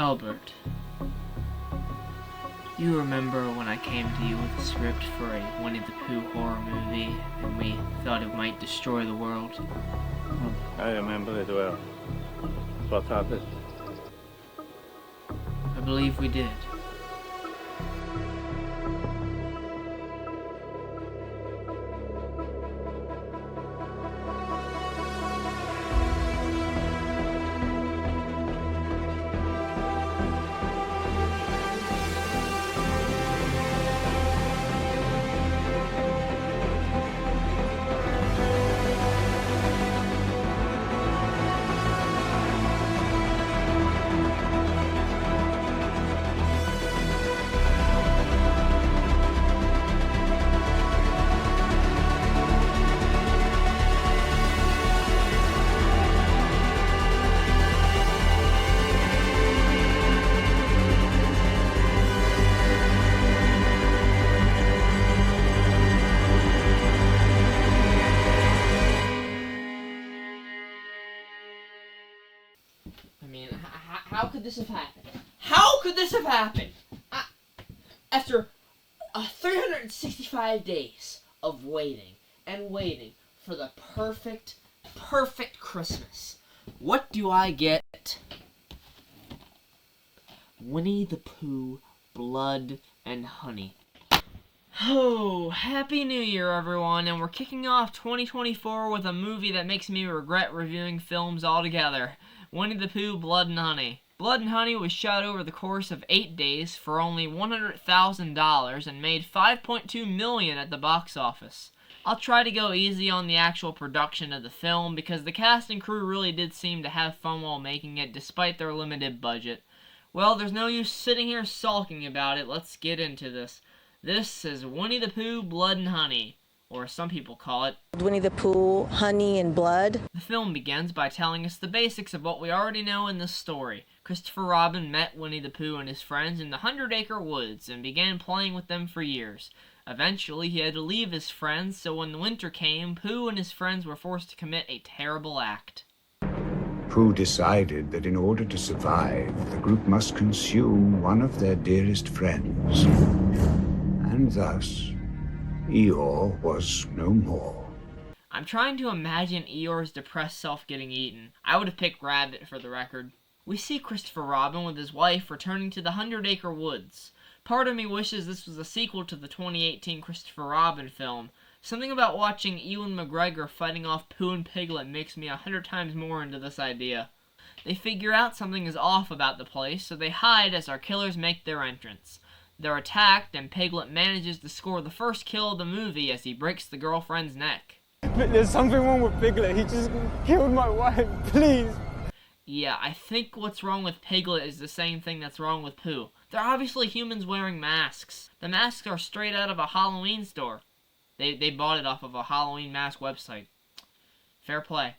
Albert, you remember when I came to you with a script for a Winnie the Pooh horror movie, and we thought it might destroy the world? I remember it well. What happened? I believe we did. I mean, how could this have happened? How could this have happened? After 365 days of waiting and waiting for the perfect Christmas, what do I get? Winnie the Pooh, Blood and Honey. Oh, Happy New Year, everyone, and we're kicking off 2024 with a movie that makes me regret reviewing films altogether. Winnie the Pooh, Blood and Honey. Blood and Honey was shot over the course of 8 days for only $100,000 and made $5.2 million at the box office. I'll try to go easy on the actual production of the film because the cast and crew really did seem to have fun while making it despite their limited budget. Well, there's no use sitting here sulking about it. Let's get into this. This is Winnie the Pooh, Blood and Honey, or some people call it Winnie the Pooh, Honey and Blood. The film begins by telling us the basics of what we already know in this story. Christopher Robin met Winnie the Pooh and his friends in the 100-acre woods and began playing with them for years. Eventually, he had to leave his friends, so when the winter came, Pooh and his friends were forced to commit a terrible act. Pooh decided that in order to survive, the group must consume one of their dearest friends. And thus, Eeyore was no more. I'm trying to imagine Eeyore's depressed self getting eaten. I would have picked Rabbit for the record. We see Christopher Robin with his wife returning to the 100-acre woods. Part of me wishes this was a sequel to the 2018 Christopher Robin film. Something about watching Ewan McGregor fighting off Pooh and Piglet makes me 100 times more into this idea. They figure out something is off about the place, so they hide as our killers make their entrance. They're attacked, and Piglet manages to score the first kill of the movie as he breaks the girlfriend's neck. But there's something wrong with Piglet. He just killed my wife. Please. Yeah, I think what's wrong with Piglet is the same thing that's wrong with Pooh. They're obviously humans wearing masks. The masks are straight out of a Halloween store. They bought it off of a Halloween mask website. Fair play.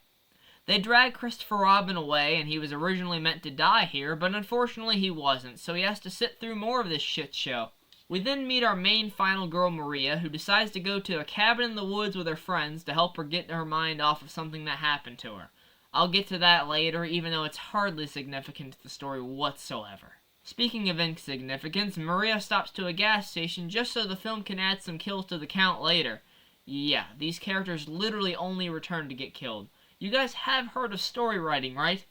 They drag Christopher Robin away, and he was originally meant to die here, but unfortunately he wasn't, so he has to sit through more of this shit show. We then meet our main final girl, Maria, who decides to go to a cabin in the woods with her friends to help her get her mind off of something that happened to her. I'll get to that later, even though it's hardly significant to the story whatsoever. Speaking of insignificance, Maria stops to a gas station just so the film can add some kills to the count later. Yeah, these characters literally only return to get killed. You guys have heard of story writing, right?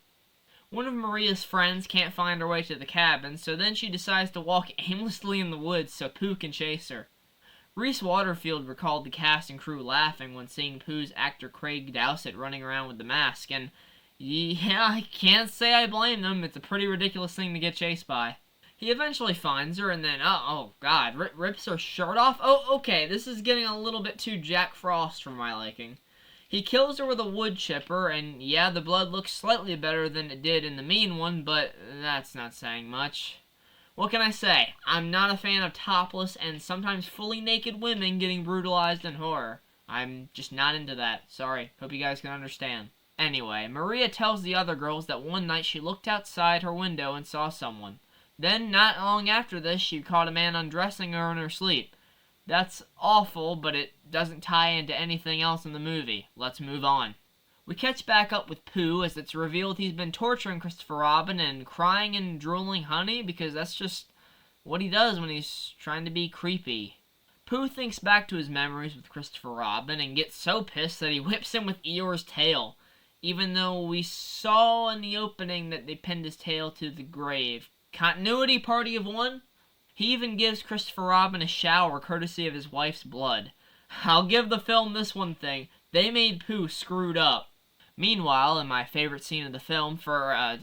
One of Maria's friends can't find her way to the cabin, so then she decides to walk aimlessly in the woods so Pooh can chase her. Reese Waterfield recalled the cast and crew laughing when seeing Pooh's actor Craig Dowsett running around with the mask, and yeah, I can't say I blame them. It's a pretty ridiculous thing to get chased by. He eventually finds her and then, oh god, rips her shirt off? Oh, okay, this is getting a little bit too Jack Frost for my liking. He kills her with a wood chipper, and yeah, the blood looks slightly better than it did in the mean one, but that's not saying much. What can I say? I'm not a fan of topless and sometimes fully naked women getting brutalized in horror. I'm just not into that. Sorry. Hope you guys can understand. Anyway, Maria tells the other girls that one night she looked outside her window and saw someone. Then, not long after this, she caught a man undressing her in her sleep. That's awful, but it doesn't tie into anything else in the movie. Let's move on. We catch back up with Pooh as it's revealed he's been torturing Christopher Robin and crying and drooling honey because that's just what he does when he's trying to be creepy. Pooh thinks back to his memories with Christopher Robin and gets so pissed that he whips him with Eeyore's tail, even though we saw in the opening that they pinned his tail to the grave. Continuity party of one? He even gives Christopher Robin a shower courtesy of his wife's blood. I'll give the film this one thing. They made Pooh screwed up. Meanwhile, in my favorite scene of the film, for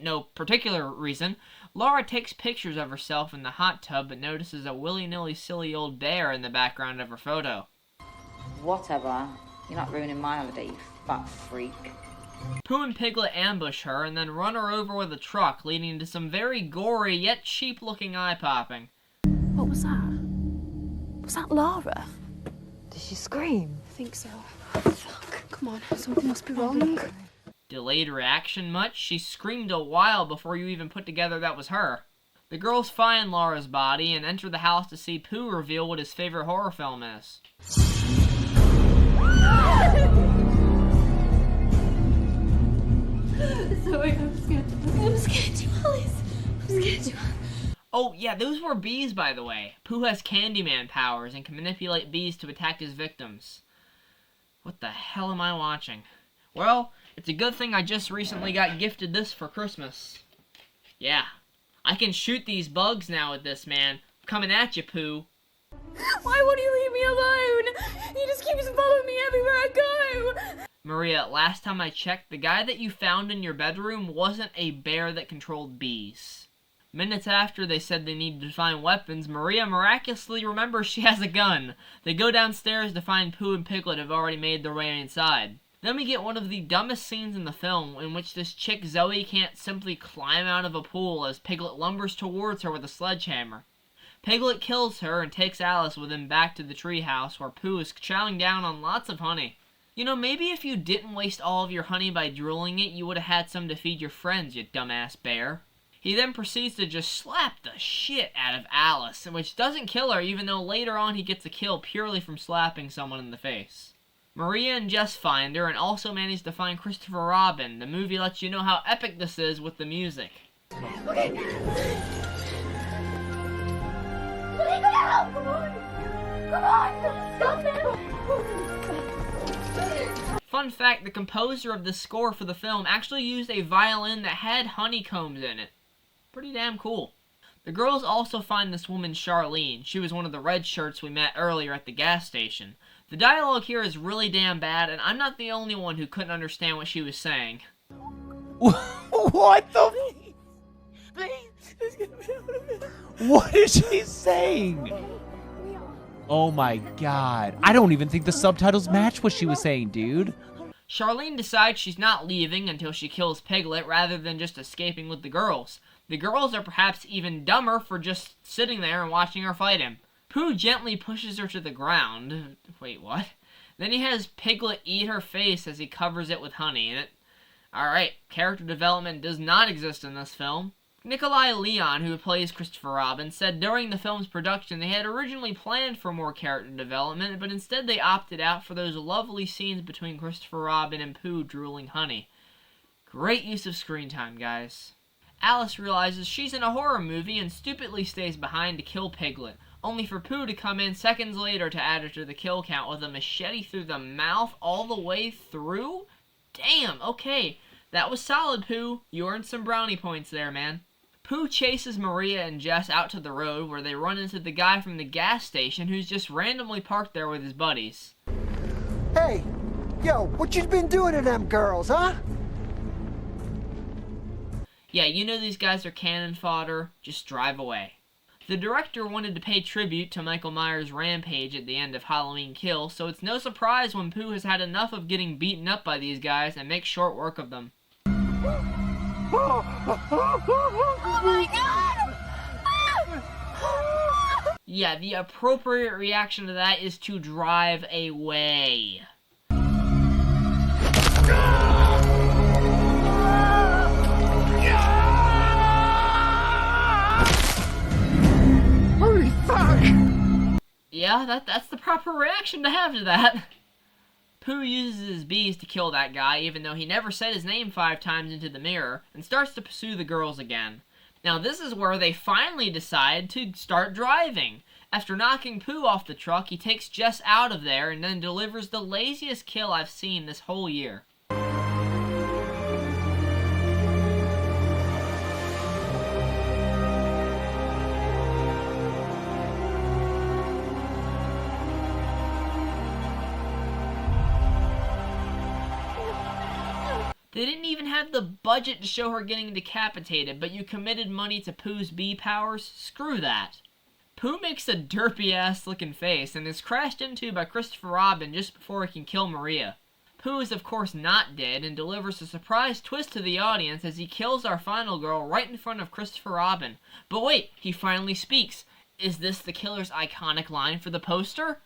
no particular reason, Laura takes pictures of herself in the hot tub but notices a willy-nilly silly old bear in the background of her photo. Whatever. You're not ruining my holiday, you fat freak. Pooh and Piglet ambush her and then run her over with a truck, leading to some very gory yet cheap-looking eye-popping. What was that? Was that Lara? Did she scream? I think so. Fuck. Come on, something must be wrong. Delayed reaction much? She screamed a while before you even put together that was her. The girls find Laura's body and enter the house to see Pooh reveal what his favorite horror film is. Sorry, I'm scared. I'm scared too, Alice. I'm scared too. Oh, yeah, those were bees, by the way. Pooh has Candyman powers and can manipulate bees to attack his victims. What the hell am I watching? Well, it's a good thing I just recently got gifted this for Christmas. Yeah, I can shoot these bugs now with this, man. Coming at you, Pooh. Why won't you leave me alone? He just keeps following me everywhere I go. Maria, last time I checked, the guy that you found in your bedroom wasn't a bear that controlled bees. Minutes after they said they needed to find weapons, Maria miraculously remembers she has a gun. They go downstairs to find Pooh and Piglet have already made their way inside. Then we get one of the dumbest scenes in the film, in which this chick Zoe can't simply climb out of a pool as Piglet lumbers towards her with a sledgehammer. Piglet kills her and takes Alice with him back to the treehouse where Pooh is chowing down on lots of honey. You know, maybe if you didn't waste all of your honey by drooling it, you would have had some to feed your friends, you dumbass bear. He then proceeds to just slap the shit out of Alice, which doesn't kill her even though later on he gets a kill purely from slapping someone in the face. Maria and Jess find her and also manage to find Christopher Robin. The movie lets you know how epic this is with the music. Okay. Come on! Come on! Stop now! Fun fact, the composer of the score for the film actually used a violin that had honeycombs in it. Pretty damn cool. The girls also find this woman Charlene. She was one of the red shirts we met earlier at the gas station. The dialogue here is really damn bad, and I'm not the only one who couldn't understand what she was saying. What the? What is she saying? Oh my god. I don't even think the subtitles match what she was saying, dude. Charlene decides she's not leaving until she kills Piglet rather than just escaping with the girls. The girls are perhaps even dumber for just sitting there and watching her fight him. Pooh gently pushes her to the ground. Wait, what? Then he has Piglet eat her face as he covers it with honey. Alright, character development does not exist in this film. Nikolai Leon, who plays Christopher Robin, said during the film's production they had originally planned for more character development, but instead they opted out for those lovely scenes between Christopher Robin and Pooh drooling honey. Great use of screen time, guys. Alice realizes she's in a horror movie and stupidly stays behind to kill Piglet, only for Pooh to come in seconds later to add her to the kill count with a machete through the mouth all the way through? Damn, okay. That was solid, Pooh. You earned some brownie points there, man. Pooh chases Maria and Jess out to the road where they run into the guy from the gas station who's just randomly parked there with his buddies. Hey, yo, what you been doing to them girls, huh? Yeah, you know these guys are cannon fodder. Just drive away. The director wanted to pay tribute to Michael Myers' rampage at the end of Halloween Kills, so it's no surprise when Pooh has had enough of getting beaten up by these guys and makes short work of them. Oh my god! Yeah, the appropriate reaction to that is to drive away. Holy fuck! Yeah, that's the proper reaction to have to that. Pooh uses his bees to kill that guy, even though he never said his name 5 times into the mirror, and starts to pursue the girls again. Now this is where they finally decide to start driving. After knocking Pooh off the truck, he takes Jess out of there and then delivers the laziest kill I've seen this whole year. They didn't even have the budget to show her getting decapitated, but you committed money to Pooh's bee powers? Screw that. Pooh makes a derpy-ass looking face and is crashed into by Christopher Robin just before he can kill Maria. Pooh is of course not dead and delivers a surprise twist to the audience as he kills our final girl right in front of Christopher Robin. But wait, he finally speaks. Is this the killer's iconic line for the poster?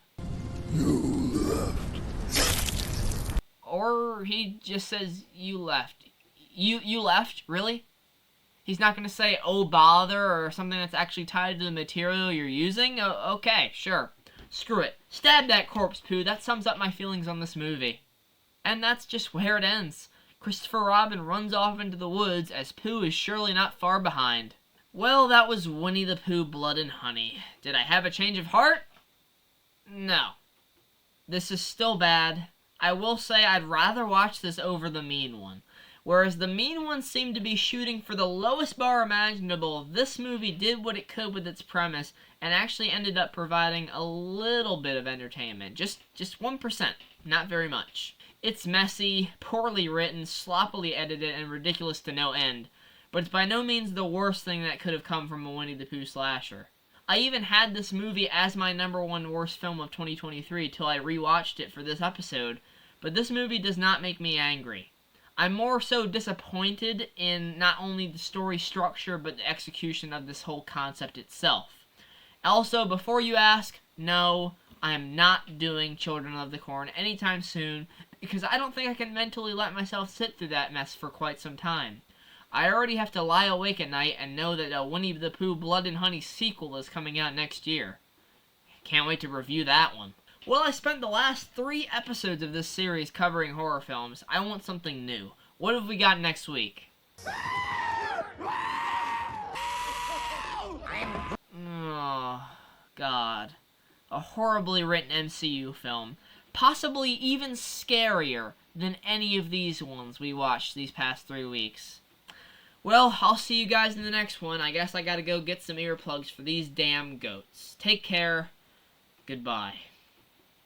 Or he just says, you left. You left? Really? He's not going to say, oh bother, or something that's actually tied to the material you're using? Okay, sure. Screw it. Stab that corpse, Pooh. That sums up my feelings on this movie. And that's just where it ends. Christopher Robin runs off into the woods as Pooh is surely not far behind. Well, that was Winnie the Pooh Blood and Honey. Did I have a change of heart? No. This is still bad. I will say I'd rather watch this over The Mean One. Whereas The Mean One seemed to be shooting for the lowest bar imaginable, this movie did what it could with its premise and actually ended up providing a little bit of entertainment. Just 1%. Not very much. It's messy, poorly written, sloppily edited, and ridiculous to no end. But it's by no means the worst thing that could have come from a Winnie the Pooh slasher. I even had this movie as my #1 worst film of 2023 till I rewatched it for this episode, but this movie does not make me angry. I'm more so disappointed in not only the story structure, but the execution of this whole concept itself. Also, before you ask, no, I am not doing Children of the Corn anytime soon, because I don't think I can mentally let myself sit through that mess for quite some time. I already have to lie awake at night and know that a Winnie the Pooh Blood and Honey sequel is coming out next year. Can't wait to review that one. Well, I spent the last 3 episodes of this series covering horror films. I want something new. What have we got next week? Oh, God. A horribly written MCU film. Possibly even scarier than any of these ones we watched these past 3 weeks. Well, I'll see you guys in the next one. I guess I gotta go get some earplugs for these damn goats. Take care. Goodbye.